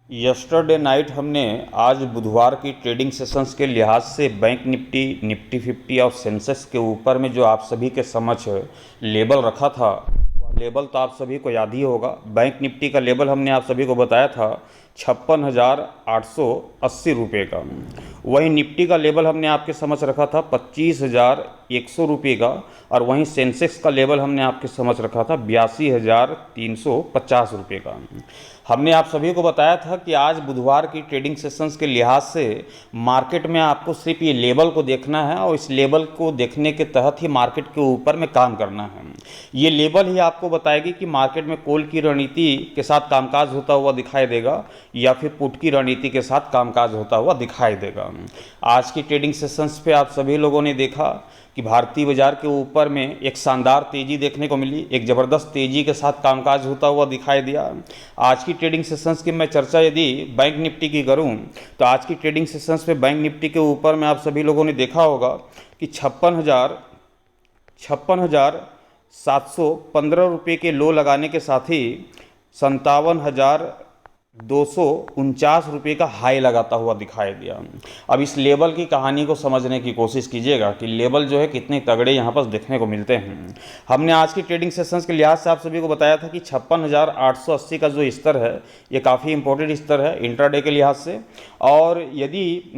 Yesterday night हमने आज बुधवार की ट्रेडिंग सेशंस के लिहाज से बैंक निफ्टी, निफ्टी 50 और सेंसेक्स के ऊपर में जो आप सभी के समक्ष लेबल रखा था, वह लेबल तो आप सभी को याद ही होगा। बैंक निफ्टी का लेबल हमने आप सभी को बताया था 56,880 रुपये का। वहीं निफ्टी का लेबल हमने आपके समक्ष रखा था 25,100 रुपये का, और वहीं सेंसेक्स का लेबल हमने आपके समक्ष रखा था 82,350 रुपये का। हमने आप सभी को बताया था कि आज बुधवार की ट्रेडिंग सेशंस के लिहाज से मार्केट में आपको सिर्फ ये लेबल को देखना है, और इस लेबल को देखने के तहत ही मार्केट के ऊपर में काम करना है। ये लेबल ही आपको बताएगी कि मार्केट में कॉल की रणनीति के साथ कामकाज होता हुआ दिखाई देगा या फिर पुट की रणनीति के साथ कामकाज होता हुआ दिखाई देगा। आज की ट्रेडिंग सेशंस पे आप सभी लोगों ने देखा कि भारतीय बाजार के ऊपर में एक शानदार तेज़ी देखने को मिली, एक ज़बरदस्त तेज़ी के साथ कामकाज होता हुआ दिखाई दिया। आज की ट्रेडिंग सेशंस की मैं चर्चा यदि बैंक निफ्टी की करूं, तो आज की ट्रेडिंग सेशंस पे बैंक निफ्टी के ऊपर में आप सभी लोगों ने देखा होगा कि 56,715 रुपये के लो लगाने के साथ ही 57,249 रुपये का हाई लगाता हुआ दिखाई दिया। अब इस लेबल की कहानी को समझने की कोशिश कीजिएगा कि लेबल जो है कितने तगड़े यहाँ पर देखने को मिलते हैं। हमने आज की ट्रेडिंग सेशंस के लिहाज से आप सभी को बताया था कि 56,880 का जो स्तर है, ये काफ़ी इंपॉर्टेंट स्तर है इंट्राडे के लिहाज से। और यदि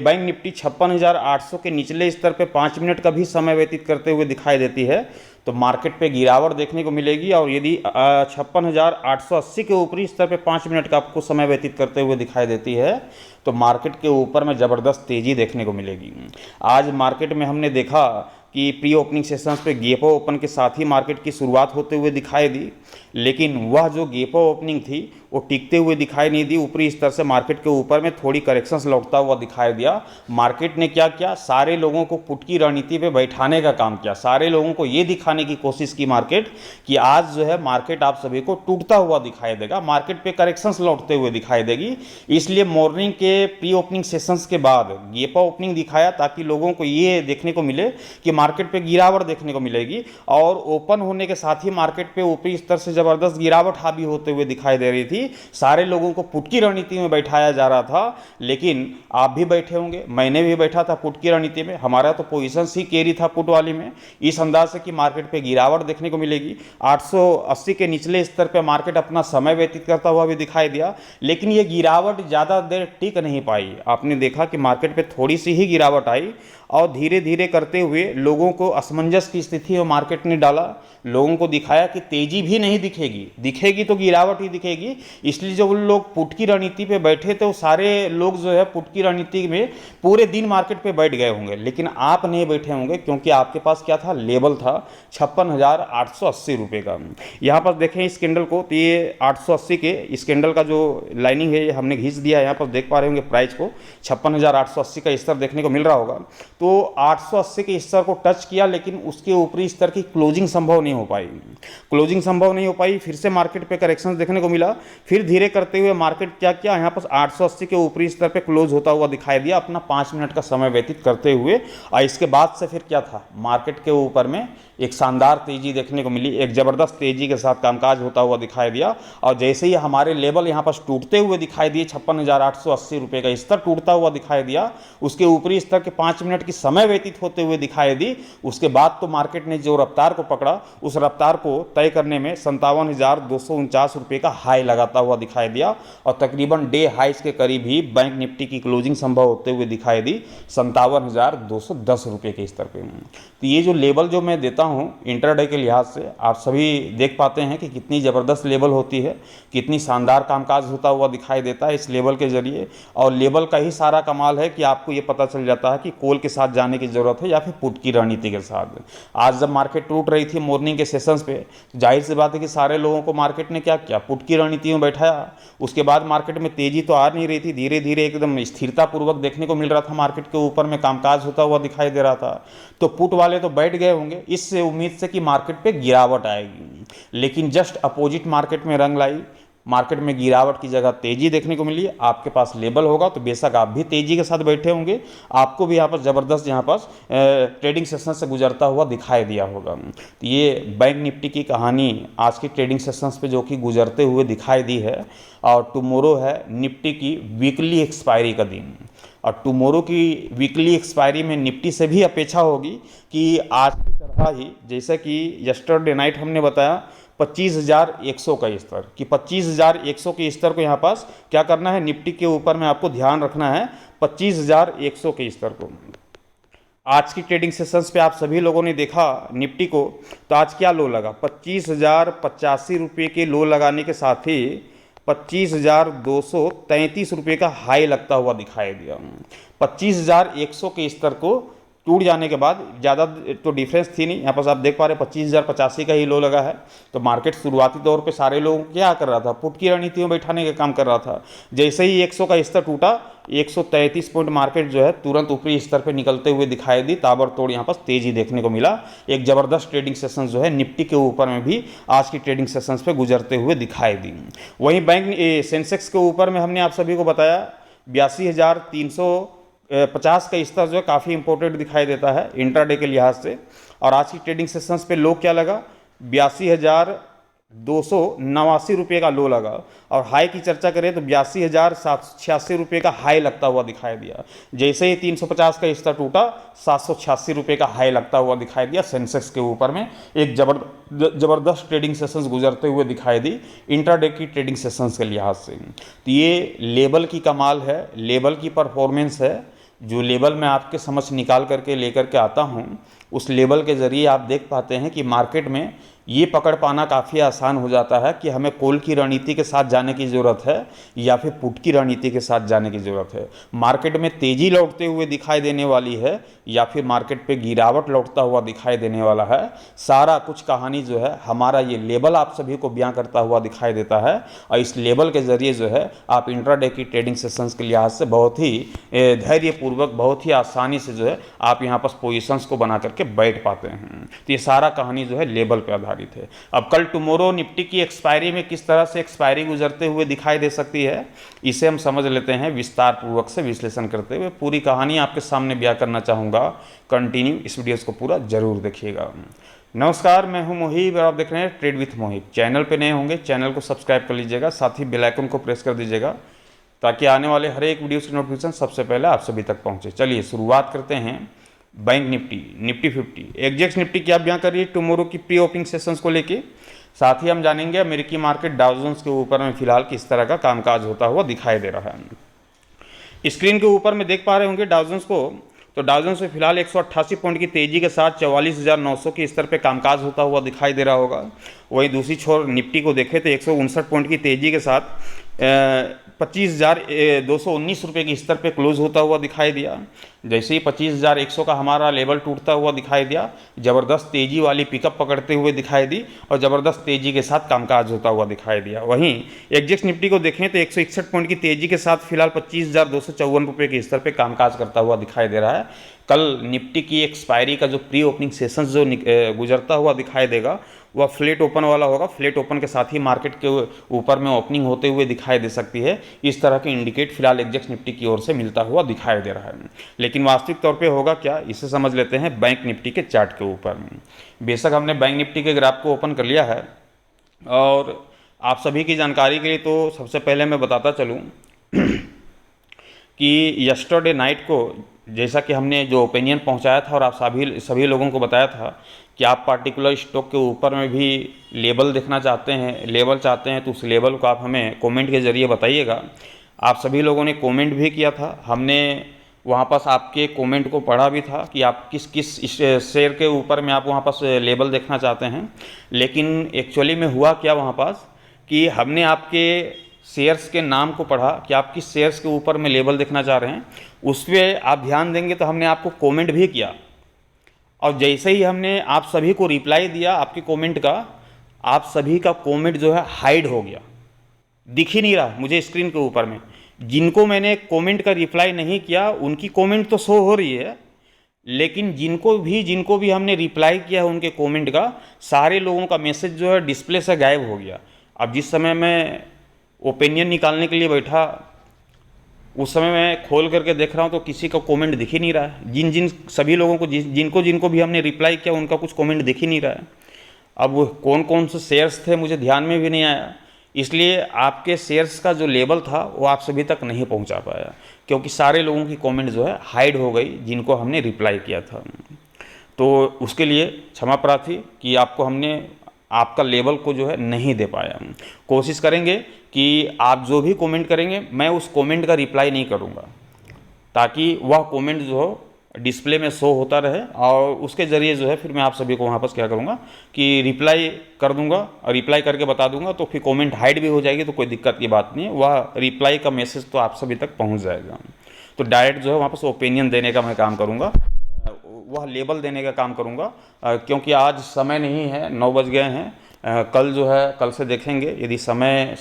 बैंक निफ्टी 56,800 के निचले स्तर पर 5 मिनट का भी समय व्यतीत करते हुए दिखाई देती है, तो मार्केट पे गिरावट देखने को मिलेगी। और यदि 56,880 के ऊपरी स्तर पे 5 मिनट का आपको समय व्यतीत करते हुए दिखाई देती है, तो मार्केट के ऊपर में ज़बरदस्त तेज़ी देखने को मिलेगी। आज मार्केट में हमने देखा कि प्री ओपनिंग सेशंस पे गेपो ओपन के साथ ही मार्केट की शुरुआत होते हुए दिखाई दी, लेकिन वह जो गेपो ओपनिंग थी वो टिकते हुए दिखाई नहीं दी। ऊपरी स्तर से मार्केट के ऊपर में थोड़ी करेक्शंस लौटता हुआ दिखाई दिया। मार्केट ने क्या किया, सारे लोगों को पुट की रणनीति पे बैठाने का काम किया। सारे लोगों को ये दिखाने की कोशिश की मार्केट कि आज जो है मार्केट आप सभी को टूटता हुआ दिखाई देगा, मार्केट पे करेक्शंस लौटते हुए दिखाई देगी। इसलिए मॉर्निंग के प्री ओपनिंग सेशंस के बाद गेपा ओपनिंग दिखाया, ताकि लोगों को ये देखने को मिले कि मार्केट पे गिरावट देखने को मिलेगी। और ओपन होने के साथ ही मार्केट पे ऊपरी स्तर से जबरदस्त गिरावट हावी होते हुए दिखाई दे रही थी। सारे लोगों को पुट की रणनीति में बैठाया जा रहा था, लेकिन आप भी बैठे होंगे, मैंने भी बैठा था पुट की रणनीति में। हमारा तो पोजीशन ही कैरी था पुट वाली में, इस अंदाज से कि मार्केट पे गिरावट देखने को मिलेगी। 880 के निचले स्तर पे मार्केट अपना समय व्यतीत करता हुआ भी दिखाई दिया, लेकिन ये गिरावट ज़्यादा देर टिक नहीं पाई। आपने देखा कि मार्केट पे थोड़ी सी ही गिरावट आई, और धीरे धीरे करते हुए लोगों को असमंजस की स्थिति में मार्केट ने डाला। लोगों को दिखाया कि तेजी भी नहीं दिखेगी तो गिरावट ही दिखेगी। इसलिए जो उन लोग पुट की रणनीति पे बैठे थे, वो सारे लोग जो है पुट की रणनीति में पूरे दिन मार्केट पे बैठ गए होंगे, लेकिन आप नहीं बैठे होंगे, क्योंकि आपके पास क्या था, लेबल था 56,880 रुपये का। यहाँ पर देखें इस कैंडल को, तो ये 880 के इस कैंडल का जो लाइनिंग है ये हमने खींच दिया। यहाँ पर देख पा रहे होंगे प्राइस को 56,880 का स्तर देखने को मिल रहा होगा। तो 880 के स्तर को टच किया, लेकिन उसके ऊपरी स्तर की क्लोजिंग संभव नहीं हो पाई। फिर से मार्केट पे करेक्शन देखने को मिला। फिर धीरे करते हुए मार्केट क्या किया, यहाँ पर 880 के ऊपरी स्तर पे क्लोज होता हुआ दिखाई दिया अपना 5 मिनट का समय व्यतीत करते हुए। और इसके बाद से फिर क्या था, मार्केट के ऊपर में एक शानदार तेजी देखने को मिली, एक ज़बरदस्त तेजी के साथ कामकाज होता हुआ दिखाई दिया। और जैसे ही हमारे लेवल यहाँ पर टूटते हुए दिखाई दिए, 56,880 रुपये का स्तर टूटता हुआ दिखाई दिया, उसके ऊपरी स्तर के 5 मिनट की समय व्यतीत होते हुए दिखाई दी। उसके बाद तो मार्केट ने जो रफ्तार को पकड़ा, उस रफ्तार को तय करने में 57,249 रुपये का हाई लगाता हुआ दिखाई दिया, और तकरीबन डे हाइस के करीब ही बैंक निफ्टी की क्लोजिंग संभव होते हुए दिखाई दी 57,210 रुपये के स्तर पे। तो ये जो लेवल जो मैं देता हूँ इंटरडे के लिहाज से, आप सभी देख पाते हैं कि कितनी ज़बरदस्त लेवल होती है, कितनी शानदार कामकाज होता हुआ दिखाई देता है इस लेवल के जरिए। और लेवल का ही सारा कमाल है कि आपको ये पता चल जाता है कि कॉल के साथ जाने की ज़रूरत है या फिर पुट की रणनीति के साथ। आज जब मार्केट टूट रही थी मॉर्निंग के सेशंस पे, तो जाहिर सी बात है कि सारे लोगों को मार्केट ने क्या किया, पुट की रणनीति में बैठाया। उसके बाद मार्केट में तेजी तो आ नहीं रही थी, धीरे धीरे एकदम स्थिरता पूर्वक देखने को मिल रहा था, मार्केट के ऊपर में कामकाज होता हुआ दिखाई दे रहा था। तो पुट वाले तो बैठ गए होंगे इससे उम्मीद से कि मार्केट पे गिरावट आएगी, लेकिन जस्ट अपोजिट मार्केट में रंग लाई। मार्केट में गिरावट की जगह तेजी देखने को मिली। आपके पास लेबल होगा तो बेशक आप भी तेजी के साथ बैठे होंगे, आपको भी यहाँ पर ज़बरदस्त यहाँ पर ट्रेडिंग सेशन से गुजरता हुआ दिखाई दिया होगा। तो ये बैंक निफ्टी की कहानी आज की ट्रेडिंग सेशंस पे जो कि गुजरते हुए दिखाई दी है। और टुमारो है निफ्टी की वीकली एक्सपायरी का दिन, और टुमारो की वीकली एक्सपायरी में निफ्टी से भी अपेक्षा होगी कि आज की तरह ही, जैसे कि यस्टरडे नाइट हमने बताया 25,100 का स्तर, कि 25,100 के स्तर को यहाँ पास क्या करना है, निफ्टी के ऊपर में आपको ध्यान रखना है 25,100 के स्तर को। आज की ट्रेडिंग सेशंस पे आप सभी लोगों ने देखा निफ्टी को, तो आज क्या लो लगा, 25,085 रुपये के लो लगाने के साथ ही 25,233 रुपये का हाई लगता हुआ दिखाई दिया। 25,100 के स्तर को टूट जाने के बाद ज़्यादा तो डिफरेंस थी नहीं, यहाँ पर आप देख पा रहे 25,085 का ही लो लगा है। तो मार्केट शुरुआती तौर पे सारे लोगों को क्या कर रहा था, पुट की रणनीति में बैठाने का काम कर रहा था। जैसे ही 100 का स्तर टूटा, 133 पॉइंट मार्केट जो है तुरंत ऊपरी स्तर पे निकलते हुए दिखाई दी, ताबड़तोड़ यहाँ पर तेजी देखने को मिला। एक ज़बरदस्त ट्रेडिंग सेशन जो है निफ्टी के ऊपर में भी आज की ट्रेडिंग सेशंस पे गुजरते हुए दिखाई दी। वहीं बैंक सेंसेक्स के ऊपर में हमने आप सभी को बताया 82,350 का स्तर जो है काफ़ी इंपॉर्टेंट दिखाई देता है इंट्राडे के लिहाज से। और आज की ट्रेडिंग सेशंस पे लो क्या लगा, 82,289 रुपये का लो लगा। और हाई की चर्चा करें तो 82,786 रुपये का हाई लगता हुआ दिखाई दिया। जैसे ही 350 का स्तर टूटा, 786 रुपये का हाई लगता हुआ दिखाई दिया। सेंसेक्स के ऊपर में एक ज़बरदस्त ट्रेडिंग सेशंस गुजरते हुए दिखाई दी इंट्राडे की ट्रेडिंग सेशंस के लिहाज से। तो ये लेबल की कमाल है, लेबल की परफॉर्मेंस है। जो लेबल मैं आपके समझ निकाल करके लेकर के आता हूँ, उस लेबल के ज़रिए आप देख पाते हैं कि मार्केट में ये पकड़ पाना काफ़ी आसान हो जाता है कि हमें कॉल की रणनीति के साथ जाने की ज़रूरत है या फिर पुट की रणनीति के साथ जाने की ज़रूरत है। मार्केट में तेज़ी लौटते हुए दिखाई देने वाली है या फिर मार्केट पे गिरावट लौटता हुआ दिखाई देने वाला है, सारा कुछ कहानी जो है हमारा ये लेबल आप सभी को बयां करता हुआ दिखाई देता है। और इस लेबल के ज़रिए जो है आप इंट्राडे की ट्रेडिंग सेशंस के लिहाज से बहुत ही धैर्यपूर्वक, बहुत ही आसानी से जो है आप यहाँ पर पोजिशंस को बना करके बैठ पाते हैं। तो ये सारा कहानी जो है लेबल पर आधारित है। अब कल टुमारो निफ्टी की एक्सपायरी में किस तरह से एक्सपायरी गुजरते हुए दिखाई दे सकती है, इसे हम समझ लेते हैं विस्तार पूर्वक से विश्लेषण करते हुए। पूरी कहानी आपके सामने बयां करना चाहूँगा, कंटिन्यू इस वीडियोस को पूरा जरूर देखिएगा। नमस्कार, मैं हूं मोहिब और आप देख रहे हैं ट्रेड विथ मोहिब। चैनल पे नए होंगे चैनल को सब्सक्राइब कर लीजिएगा, साथ ही बेल आइकन को प्रेस कर दीजिएगा ताकि आने वाले हर एक वीडियो की नोटिफिकेशन सबसे पहले आप सभी तक पहुंचे। चलिए शुरुआत करते हैं बैंक निफ्टी, निफ्टी 50, एग्जेक्स निफ्टी क्या बयां कर रही है टुमारो की प्री ओपनिंग सेशंस को लेके। साथ ही हम जानेंगे अमेरिकी मार्केट डाउ जोन्स के ऊपर में फिलहाल किस तरह का कामकाज होता हुआ दिखाई दे रहा है। स्क्रीन के ऊपर में देख पा रहे होंगे डाउ जोन्स को, तो डाउ जोन्स में फिलहाल 188 पॉइंट की तेजी के साथ 44,900 के स्तर पे कामकाज होता हुआ दिखाई दे रहा होगा। वहीं दूसरी छोर निफ्टी को देखें तो 159 पॉइंट की तेजी के साथ 25,219 रुपये के स्तर पे क्लोज होता हुआ दिखाई दिया। जैसे ही 25,100 का हमारा लेवल टूटता हुआ दिखाई दिया, ज़बरदस्त तेज़ी वाली पिकअप पकड़ते हुए दिखाई दी और ज़बरदस्त तेज़ी के साथ कामकाज होता हुआ दिखाई दिया। वहीं एग्जेक्स निफ्टी को देखें तो 161 पॉइंट की तेज़ी के साथ फिलहाल 25,254 रुपये के स्तर पे कामकाज करता हुआ दिखाई दे रहा है। कल निफ्टी की एक्सपायरी का जो प्री ओपनिंग सेशंस जो गुजरता हुआ दिखाई देगा वह फ्लैट ओपन वाला होगा। फ्लैट ओपन के साथ ही मार्केट के ऊपर में ओपनिंग होते हुए दिखाई दे सकती है। इस तरह के इंडिकेट फिलहाल एग्जेक्स निफ्टी की ओर से मिलता हुआ दिखाई दे रहा है। लेकिन वास्तविक तौर पे होगा क्या, इसे समझ लेते हैं बैंक निफ्टी के चार्ट के ऊपर में। बेशक हमने बैंक निफ्टी के ग्राफ को ओपन कर लिया है और आप सभी की जानकारी के लिए तो सबसे पहले मैं बताता चलूँ कि यस्टरडे नाइट को जैसा कि हमने जो ओपिनियन पहुंचाया था और आप सभी लोगों को बताया था कि आप पार्टिकुलर स्टॉक के ऊपर में भी लेबल देखना चाहते हैं तो उस लेबल को आप हमें कमेंट के ज़रिए बताइएगा। आप सभी लोगों ने कमेंट भी किया था, हमने वहाँ पास आपके कमेंट को पढ़ा भी था कि आप किस किस शेयर के ऊपर में आप वहाँ पास लेबल देखना चाहते हैं। लेकिन एक्चुअली में हुआ क्या वहाँ पास कि हमने आपके शेयर्स के नाम को पढ़ा कि आप किस शेयर्स के ऊपर में लेबल देखना चाह रहे हैं, उस पर आप ध्यान देंगे तो हमने आपको कमेंट भी किया और जैसे ही हमने आप सभी को रिप्लाई दिया आपके कमेंट का, आप सभी का कमेंट जो है हाइड हो गया, दिख ही नहीं रहा मुझे स्क्रीन के ऊपर में। जिनको मैंने कमेंट का रिप्लाई नहीं किया उनकी कमेंट तो शो हो रही है, लेकिन जिनको भी हमने रिप्लाई किया है उनके कमेंट का, सारे लोगों का मैसेज जो है डिस्प्ले से गायब हो गया। अब जिस समय मैं ओपिनियन निकालने के लिए बैठा, उस समय मैं खोल करके देख रहा हूँ तो किसी का कमेंट दिख ही नहीं रहा है। जिन सभी लोगों को जिनको जिनको भी हमने रिप्लाई किया उनका कुछ कमेंट दिख ही नहीं रहा है। अब वो कौन कौन से शेयर्स थे मुझे ध्यान में भी नहीं आया, इसलिए आपके शेयर्स का जो लेवल था वो आप सभी तक नहीं पहुंचा पाया, क्योंकि सारे लोगों की कमेंट जो है हाइड हो गई जिनको हमने रिप्लाई किया था। तो उसके लिए क्षमा प्रार्थी कि आपको हमने आपका लेवल को जो है नहीं दे पाया। कोशिश करेंगे कि आप जो भी कमेंट करेंगे मैं उस कमेंट का रिप्लाई नहीं करूँगा, ताकि वह कमेंट जो हो डिस्प्ले में शो होता रहे, और उसके ज़रिए जो है फिर मैं आप सभी को वापस क्या करूँगा कि रिप्लाई कर दूँगा, और रिप्लाई करके बता दूँगा, तो फिर कमेंट हाइड भी हो जाएगी तो कोई दिक्कत की बात नहीं है, वह रिप्लाई का मैसेज तो आप सभी तक पहुँच जाएगा। तो डायरेक्ट जो है वापस ओपिनियन देने का मैं काम करूँगा, वह लेबल देने का काम करूँगा, क्योंकि आज समय नहीं है, 9 बज गए हैं। कल जो है कल से देखेंगे, यदि समय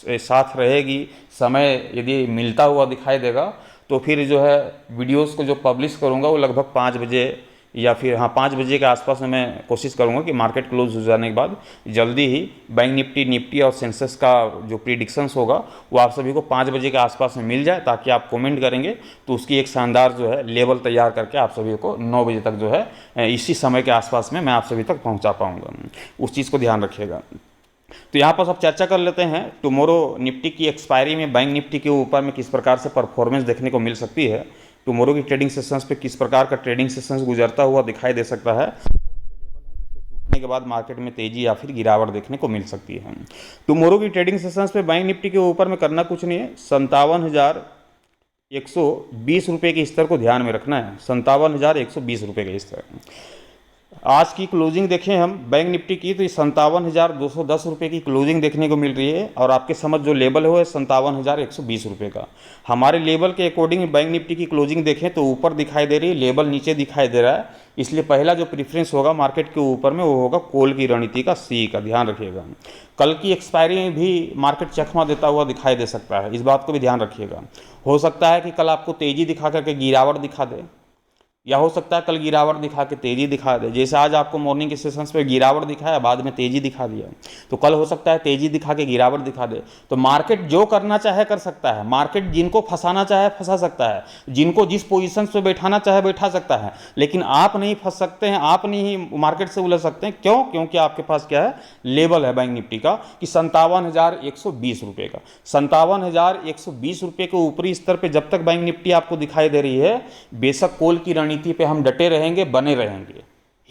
साथ रहेगी, समय यदि मिलता हुआ दिखाई देगा तो फिर जो है वीडियोस को जो पब्लिश करूँगा वो लगभग 5 बजे या फिर 5 बजे के आसपास में मैं कोशिश करूँगा कि मार्केट क्लोज हो जाने के बाद जल्दी ही बैंक निफ्टी और सेंसेक्स का जो प्रिडिक्शंस होगा वो आप सभी को 5 बजे के आसपास में मिल जाए, ताकि आप कमेंट करेंगे तो उसकी एक शानदार जो है लेवल तैयार करके आप सभी को 9 बजे तक जो है इसी समय के आसपास में मैं आप सभी तक पहुँचा पाऊँगा। उस चीज़ को ध्यान रखिएगा। तो यहाँ पर सब चर्चा कर लेते हैं टुमारो निफ्टी की एक्सपायरी में बैंक निफ्टी के ऊपर में किस प्रकार से परफॉर्मेंस देखने को मिल सकती है, टुमारो की ट्रेडिंग सेशंस पे किस प्रकार का ट्रेडिंग सेशंस गुजरता हुआ दिखाई दे सकता है, टूटने के बाद मार्केट में तेजी या फिर गिरावट देखने को मिल सकती है। टुमारो की ट्रेडिंग सेशंस पे बैंक निफ्टी के ऊपर में करना कुछ नहीं है, 57,120 रुपये के स्तर को ध्यान में रखना है, 57,120 रुपये के स्तर। आज की क्लोजिंग देखें हम बैंक निफ्टी की तो 57,210 रुपये की क्लोजिंग देखने को मिल रही है, और आपके समझ जो लेवल है वो है 57,120 रुपये का। हमारे लेवल के अकॉर्डिंग बैंक निफ्टी की क्लोजिंग देखें तो ऊपर दिखाई दे रही है, लेवल नीचे दिखाई दे रहा है, इसलिए पहला जो प्रीफरेंस होगा मार्केट के ऊपर में वो होगा कॉल की रणनीति का सी का, ध्यान रखिएगा। कल की एक्सपायरी में भी मार्केट चकमा देता हुआ दिखाई दे सकता है, इस बात को भी ध्यान रखिएगा। हो सकता है कि कल आपको तेजी दिखा करके गिरावट दिखा दे, या हो सकता है कल गिरावट दिखा के तेजी दिखा दे, जैसे आज आपको मॉर्निंग के सेशंस पे गिरावट दिखाया बाद में तेजी दिखा दिया, तो कल हो सकता है तेजी दिखा के गिरावट दिखा दे। तो मार्केट जो करना चाहे कर सकता है, मार्केट जिनको फंसाना चाहे फंसा सकता है, जिनको जिस पोजीशन पे बैठाना चाहे बैठा सकता है, लेकिन आप नहीं फंस सकते हैं, आप नहीं मार्केट से उलझ सकते हैं। क्यों? क्योंकि आपके पास क्या है, लेवल है बैंक निफ्टी का कि 57,120 रुपये का। 57,120 रुपये के ऊपरी स्तर पर जब तक बैंक निफ्टी आपको दिखाई दे रही है, बेशक कॉल की रणनीति पे हम डटे रहेंगे, बने रहेंगे,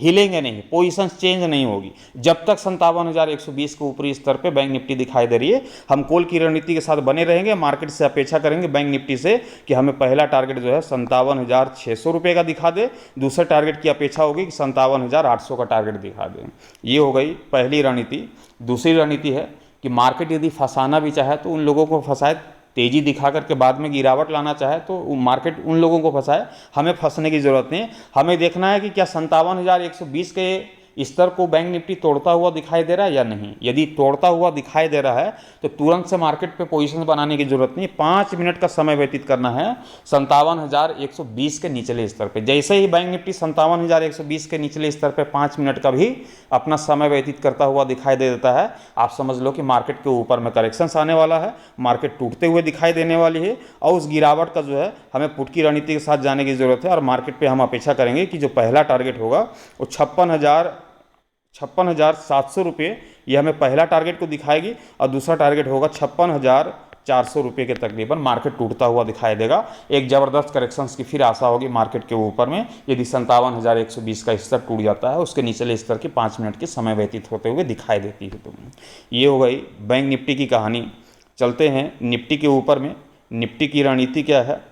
हिलेंगे नहीं, पोजीशन चेंज नहीं होगी जब तक 57,120 के ऊपरी स्तर पे बैंक निफ्टी दिखाई दे रही है। हम कॉल की रणनीति के साथ बने रहेंगे, मार्केट से अपेक्षा करेंगे बैंक निफ्टी से कि हमें पहला टारगेट जो है 57,600 रुपये का दिखा दे, दूसरे टारगेट की अपेक्षा होगी कि 57,800 का टारगेट दिखा दे। ये हो गई पहली रणनीति। दूसरी रणनीति है कि मार्केट यदि फंसाना भी चाहे तो उन लोगों को फंसाए, तेजी दिखा करके बाद में गिरावट लाना चाहे तो मार्केट उन लोगों को फंसाए, हमें फंसने की ज़रूरत नहीं है। हमें देखना है कि क्या 57,120 के स्तर को बैंक निफ्टी तोड़ता हुआ दिखाई दे रहा है या नहीं। यदि तोड़ता हुआ दिखाई दे रहा है तो तुरंत से मार्केट पे पोजीशन बनाने की जरूरत नहीं, 5 मिनट का समय व्यतीत करना है 57,120 के निचले स्तर पे। जैसे ही बैंक निफ्टी 57,120 के निचले स्तर पे 5 मिनट का भी अपना समय व्यतीत करता हुआ दिखाई दे देता है, आप समझ लो कि मार्केट के ऊपर में करेक्शंस आने वाला है, मार्केट टूटते हुए दिखाई देने वाली है, और उस गिरावट का जो है हमें पुट की रणनीति के साथ जाने की जरूरत है। और मार्केट पे हम अपेक्षा करेंगे कि जो पहला टारगेट होगा वो 56,700 रुपये, ये हमें पहला टारगेट को दिखाएगी, और दूसरा टारगेट होगा 56,400 रुपये के तकरीबन मार्केट टूटता हुआ दिखाई देगा। एक ज़बरदस्त करेक्शंस की फिर आशा होगी मार्केट के ऊपर में, यदि 57,120 का स्तर टूट जाता है, उसके निचले स्तर की 5 मिनट के समय व्यतीत होते हुए दिखाई देती है। तो ये हो गई बैंक निफ्टी की कहानी। चलते हैं निफ्टी के ऊपर में, निफ्टी की रणनीति क्या है,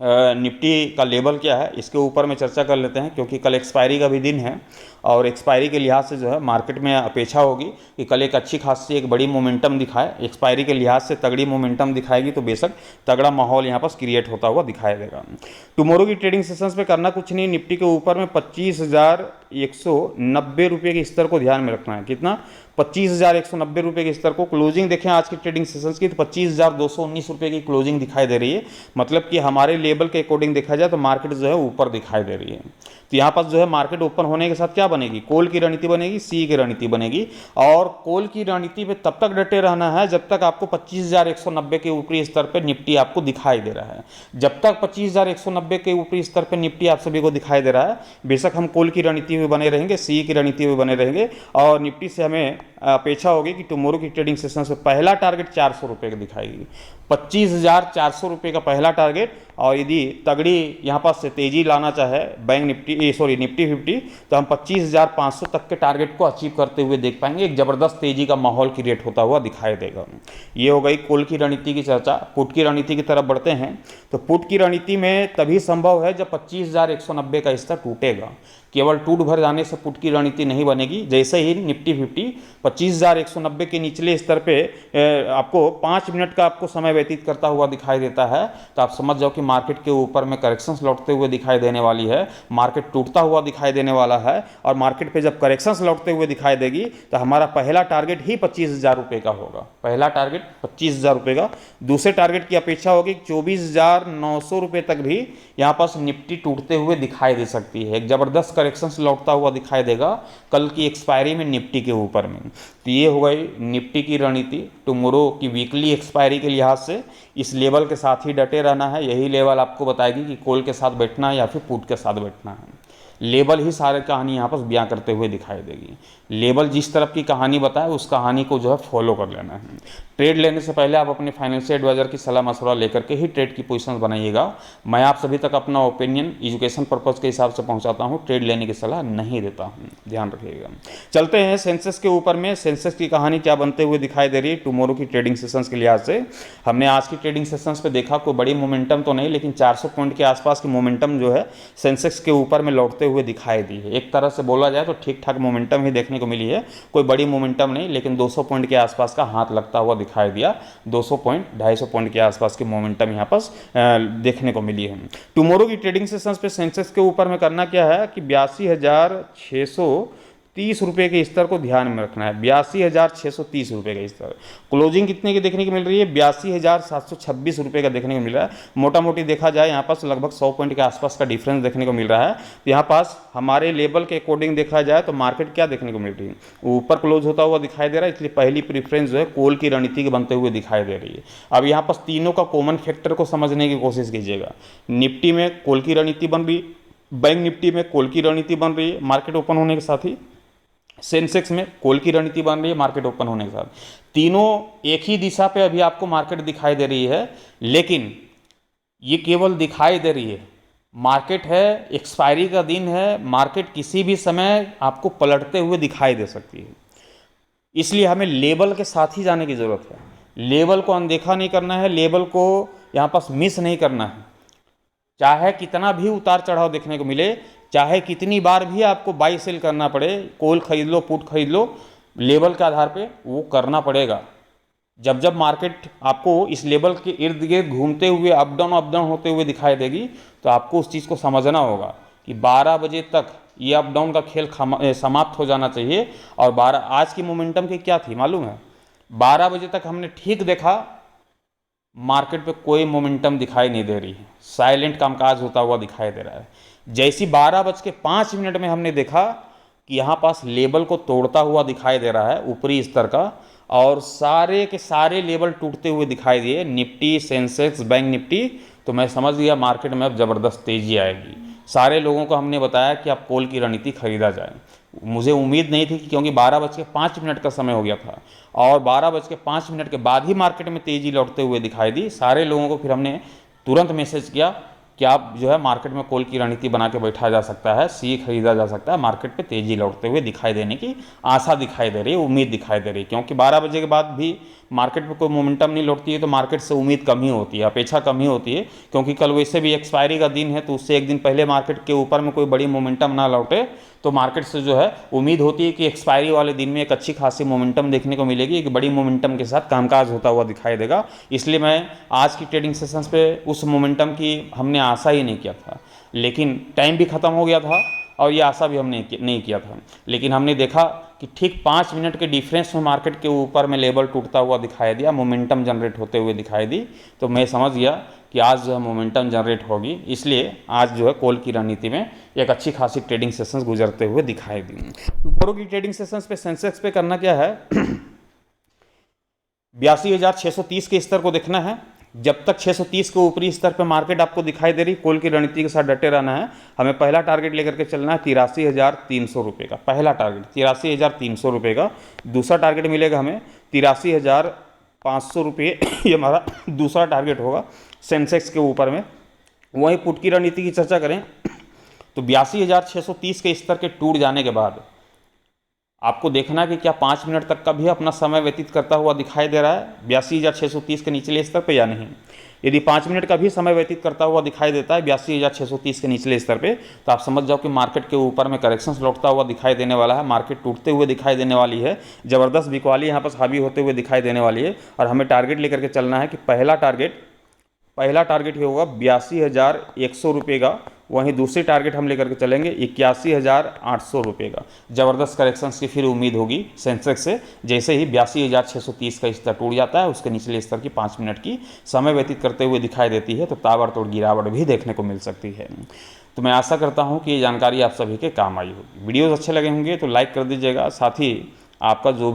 निफ्टी का लेवल क्या है, इसके ऊपर में चर्चा कर लेते हैं, क्योंकि कल एक्सपायरी का भी दिन है, और एक्सपायरी के लिहाज से जो है मार्केट में अपेक्षा होगी कि कल एक अच्छी खासी एक बड़ी मोमेंटम दिखाए। एक्सपायरी के लिहाज से तगड़ी मोमेंटम दिखाएगी तो बेशक तगड़ा माहौल यहाँ पर क्रिएट होता हुआ दिखाई देगा। टुमारो की ट्रेडिंग सेशंस पे करना कुछ नहीं, निफ्टी के ऊपर में 25,000 ₹25,190 के स्तर को ध्यान में रखना है। कितना? ₹25,190 के स्तर को। क्लोजिंग देखें आज की ट्रेडिंग सेशंस की तो ₹25,219 की क्लोजिंग दिखाई दे रही है। मतलब कि हमारे लेवल के अकॉर्डिंग देखा जाए तो मार्केट जो है ऊपर दिखाई दे रही है। तो यहाँ पर जो है मार्केट ओपन होने के साथ क्या बनेगी? कॉल की रणनीति बनेगी, सी की रणनीति बनेगी। और कॉल की रणनीति पे तब तक डटे रहना है जब तक आपको 25,190 के ऊपरी स्तर पर निफ्टी आपको दिखाई दे रहा है। जब तक 25,190 के ऊपरी स्तर पर निफ्टी आप सभी को दिखाई दे रहा है, बेशक हम कॉल की रणनीति में बने रहेंगे, सी की रणनीति में बने रहेंगे। और निफ्टी से हमें अपेक्षा होगी कि टुमारो की ट्रेडिंग सेशन से पहला टारगेट ₹400 का दिखाएगी। ₹25,400 का पहला टारगेट। और यदि तगड़ी यहाँ पास से तेजी लाना चाहे निफ्टी 50, तो हम 25,500 तक के टारगेट को अचीव करते हुए देख पाएंगे। एक ज़बरदस्त तेजी का माहौल क्रिएट होता हुआ दिखाई देगा। ये हो गई कॉल की रणनीति की चर्चा। पुट की रणनीति की तरफ बढ़ते हैं। तो पुट की रणनीति में तभी संभव है जब 25,190 का स्तर टूटेगा। केवल टूट भर जाने से पुट की रणनीति नहीं बनेगी। जैसे ही निफ्टी 50 25,190 के निचले स्तर पे आपको 5 मिनट का आपको समय व्यतीत करता हुआ दिखाई देता है, तो आप समझ जाओ कि मार्केट के ऊपर में करेक्शंस लौटते हुए दिखाई देने वाली है। मार्केट टूटता हुआ दिखाई देने वाला है। और मार्केट पे जब करेक्शंस लौटते हुए दिखाई देगी तो हमारा पहला टारगेट ही ₹25,000 का होगा। पहला टारगेट ₹25,000 का। दूसरे टारगेट की अपेक्षा होगी ₹24,900 तक भी यहाँ पास निफ्टी टूटते हुए दिखाई दे सकती है। एक जबरदस्त करेक्शंस लौटता हुआ दिखाई देगा कल की एक्सपायरी में निफ्टी के ऊपर में। तो ये हो गई निफ्टी की रणनीति। टुमारो की वीकली एक्सपायरी के लिहाज से इस लेवल के साथ ही डटे रहना है। यही लेवल आपको बताएगी कि कॉल के साथ बैठना है या फिर पुट के साथ बैठना है। लेबल ही सारे कहानी यहाँ पर बयां करते हुए दिखाई देगी। लेबल जिस तरफ की कहानी बताए उस कहानी को जो है फॉलो कर लेना है। ट्रेड लेने से पहले आप अपने फाइनेंशियल एडवाइजर की सलाह मशवरा लेकर के ही ट्रेड की पोजीशन बनाइएगा। मैं आप सभी तक अपना ओपिनियन एजुकेशन पर्पज़ के हिसाब से पहुंचाता हूं, ट्रेड लेने की सलाह नहीं देता हूं, ध्यान रखिएगा। चलते हैं सेंसेक्स के ऊपर में। सेंसेक्स की कहानी क्या बनते हुए दिखाई दे रही है टुमारो की ट्रेडिंग सेशंस के लिहाज से। हमने आज की ट्रेडिंग सेशंस पे देखा कोई बड़ी मोमेंटम तो नहीं, लेकिन 400 पॉइंट के आसपास की मोमेंटम जो है सेंसेक्स के ऊपर में लौटते हुए दिखाई दी है। एक तरह से बोला जाए तो ठीक ठाक मोमेंटम ही देखने को मिली है, कोई बड़ी मोमेंटम नहीं, लेकिन 200 पॉइंट के आसपास का हाथ लगता हुआ दिखाई दिया। 200 पॉइंट 250 पॉइंट के आसपास की मोमेंटम यहाँ पास देखने को मिली है। टुमारो की ट्रेडिंग सेशंस पे सेंसेक्स के ऊपर में करना क्या है कि 82,630 रुपये के स्तर को ध्यान में रखना है। 82,630 रुपये का स्तर। क्लोजिंग कितने की देखने को मिल रही है? 82,726 रुपये का देखने को मिल रहा है। मोटा मोटी देखा जाए यहाँ पास लगभग 100 पॉइंट के आसपास का डिफरेंस देखने को मिल रहा है। तो यहाँ पास हमारे लेवल के अकॉर्डिंग देखा जाए तो मार्केट क्या देखने को मिल रही है? ऊपर क्लोज होता हुआ दिखाई दे रहा है, इसलिए पहली प्रीफ्रेंस जो है कॉल की रणनीति के बनते हुए दिखाई दे रही है। अब यहाँ पास तीनों का कॉमन फैक्टर को समझने की कोशिश कीजिएगा। निफ्टी में कॉल की रणनीति बन रही, बैंक निफ्टी में कॉल की रणनीति बन रही है मार्केट ओपन होने के साथ ही। सेंसेक्स में कॉल की रणनीति बन रही है मार्केट ओपन होने के साथ। तीनों एक ही दिशा पे अभी आपको मार्केट दिखाई दे रही है, लेकिन ये केवल दिखाई दे रही है। मार्केट है, एक्सपायरी का दिन है, मार्केट किसी भी समय आपको पलटते हुए दिखाई दे सकती है। इसलिए हमें लेवल के साथ ही जाने की ज़रूरत है। लेवल को अनदेखा नहीं करना है, लेवल को यहाँ पास मिस नहीं करना है। चाहे कितना भी उतार चढ़ाव देखने को मिले, चाहे कितनी बार भी आपको बाई सेल करना पड़े, कॉल खरीद लो पुट खरीद लो, लेवल के आधार पे वो करना पड़ेगा। जब जब मार्केट आपको इस लेवल के इर्द गिर्द घूमते हुए अप डाउन होते हुए दिखाई देगी, तो आपको उस चीज़ को समझना होगा कि 12 बजे तक ये अप डाउन का खेल समाप्त हो जाना चाहिए। और 12 आज की मोमेंटम की क्या थी मालूम है? 12 बजे तक हमने ठीक देखा, मार्केट पे कोई मोमेंटम दिखाई नहीं दे रही है, साइलेंट कामकाज होता हुआ दिखाई दे रहा है। जैसी 12:05 में हमने देखा कि यहाँ पास लेवल को तोड़ता हुआ दिखाई दे रहा है ऊपरी स्तर का, और सारे के सारे लेवल टूटते हुए दिखाई दिए, निफ्टी, सेंसेक्स, बैंक निफ्टी। तो मैं समझ गया मार्केट में अब ज़बरदस्त तेज़ी आएगी। सारे लोगों को हमने बताया कि अब कॉल की रणनीति खरीदा जाए। मुझे उम्मीद नहीं थी कि, क्योंकि 12:05 का समय हो गया था और 12:05 के बाद ही मार्केट में तेज़ी लौटते हुए दिखाई दी। सारे लोगों को फिर हमने तुरंत मैसेज किया कि आप जो है मार्केट में कॉल की रणनीति बना के बैठा जा सकता है, सी खरीदा जा सकता है। मार्केट पे तेज़ी लौटते हुए दिखाई देने की आशा दिखाई दे रही है, उम्मीद दिखाई दे रही है। क्योंकि 12 बजे के बाद भी मार्केट में कोई मोमेंटम नहीं लौटती है तो मार्केट से उम्मीद कम ही होती है, अपेक्षा कम ही होती है। क्योंकि कल वैसे भी एक्सपायरी का दिन है, तो उससे एक दिन पहले मार्केट के ऊपर में कोई बड़ी मोमेंटम ना लौटे, तो मार्केट से जो है उम्मीद होती है कि एक्सपायरी वाले दिन में एक अच्छी खासी मोमेंटम देखने को मिलेगी, एक बड़ी मोमेंटम के साथ कामकाज होता हुआ दिखाई देगा। इसलिए मैं आज की ट्रेडिंग सेशंस पे उस मोमेंटम की हमने आशा ही नहीं किया था, लेकिन टाइम भी ख़त्म हो गया था और ये आशा भी हमने नहीं किया था। लेकिन हमने देखा कि ठीक 5 मिनट के डिफरेंस में मार्केट के ऊपर में लेवल टूटता हुआ दिखाई दिया, मोमेंटम जनरेट होते हुए दिखाई दी। तो मैं समझ गया कि आज जो है मोमेंटम जनरेट होगी, इसलिए आज जो है कॉल की रणनीति में एक अच्छी खासी ट्रेडिंग सेशंस गुजरते हुए दिखाई दी। टुमारो की ट्रेडिंग सेशंस पे सेंसेक्स पे करना क्या है 82,630 के स्तर को देखना है। जब तक 630 के ऊपरी स्तर पे मार्केट आपको दिखाई दे रही, कॉल की रणनीति के साथ डटे रहना है। हमें पहला टारगेट लेकर के चलना है 83,300 रुपये का, पहला टारगेट 83,300 रुपये का। दूसरा टारगेट मिलेगा हमें 83,500 रुपये ये हमारा दूसरा टारगेट होगा सेंसेक्स के ऊपर में। वहीं पुट की रणनीति की चर्चा करें तो 82,630 के स्तर के टूट जाने के बाद आपको देखना कि क्या 5 मिनट तक का भी अपना समय व्यतीत करता हुआ दिखाई दे रहा है 82,630 के निचले स्तर पे या नहीं। यदि 5 मिनट का भी समय व्यतीत करता हुआ दिखाई देता है 82,630 के निचले स्तर पे, तो आप समझ जाओ कि मार्केट के ऊपर में करेक्शंस लौटता हुआ दिखाई देने वाला है, मार्केट टूटते हुए दिखाई देने वाली है, ज़बरदस्त बिकवाली यहाँ पर हावी होते हुए दिखाई देने वाली है। और हमें टारगेट लेकर के चलना है कि पहला टारगेट ये होगा 82,100 रुपये का। वहीं दूसरी टारगेट हम लेकर के चलेंगे 81,800 रुपये का। ज़बरदस्त करेक्शंस की फिर उम्मीद होगी सेंसेक्स से, जैसे ही 82,630 का स्तर टूट जाता है, उसके निचले स्तर की 5 मिनट की समय व्यतीत करते हुए दिखाई देती है, तो ताबड़तोड़ गिरावट भी देखने को मिल सकती है। तो मैं आशा करता हूँ कि ये जानकारी आप सभी के काम आई होगी। वीडियोज़ अच्छे लगे होंगे तो लाइक कर दीजिएगा। साथ ही आपका जो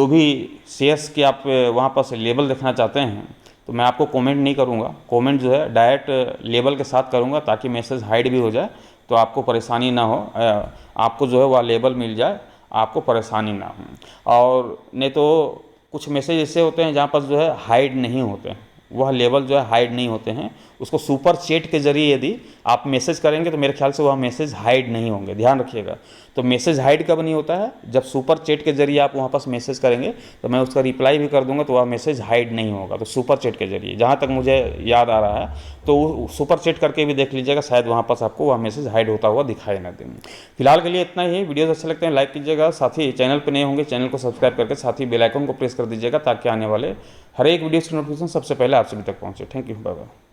भी शेयर्स के आप वहाँ पर से लेबल देखना चाहते हैं, तो मैं आपको कमेंट नहीं करूँगा, कमेंट जो है डायरेक्ट लेबल के साथ करूँगा, ताकि मैसेज हाइड भी हो जाए तो आपको परेशानी ना हो, आपको जो है वह लेबल मिल जाए, आपको परेशानी ना हो। और नहीं तो कुछ मैसेज ऐसे होते हैं जहाँ पर जो है हाइड नहीं होते हैं, वह लेबल जो है हाइड नहीं होते हैं। उसको सुपर चैट के जरिए यदि आप मैसेज करेंगे तो मेरे ख्याल से वह मैसेज हाइड नहीं होंगे, ध्यान रखिएगा। तो मैसेज हाइड कब नहीं होता है, जब सुपर चैट के जरिए आप वहाँ पास मैसेज करेंगे तो मैं उसका रिप्लाई भी कर दूंगा, तो वह मैसेज हाइड नहीं होगा। तो सुपर चैट के जरिए, जहाँ तक मुझे याद आ रहा है, तो सुपर चैट करके भी देख लीजिएगा, शायद वहाँ पास आपको वह मैसेज हाइड होता हुआ दिखाई ना दे। फिलहाल के लिए इतना ही। वीडियोज़ अच्छे लगते हैं लाइक कीजिएगा, साथ ही चैनल पर नए होंगे चैनल को सब्सक्राइब करके साथ ही बेल आइकन को प्रेस कर दीजिएगा, ताकि आने वाले हर एक वीडियो की नोटिफिकेशन सबसे पहले आप सभी तक पहुँचे। Thank you, bye bye.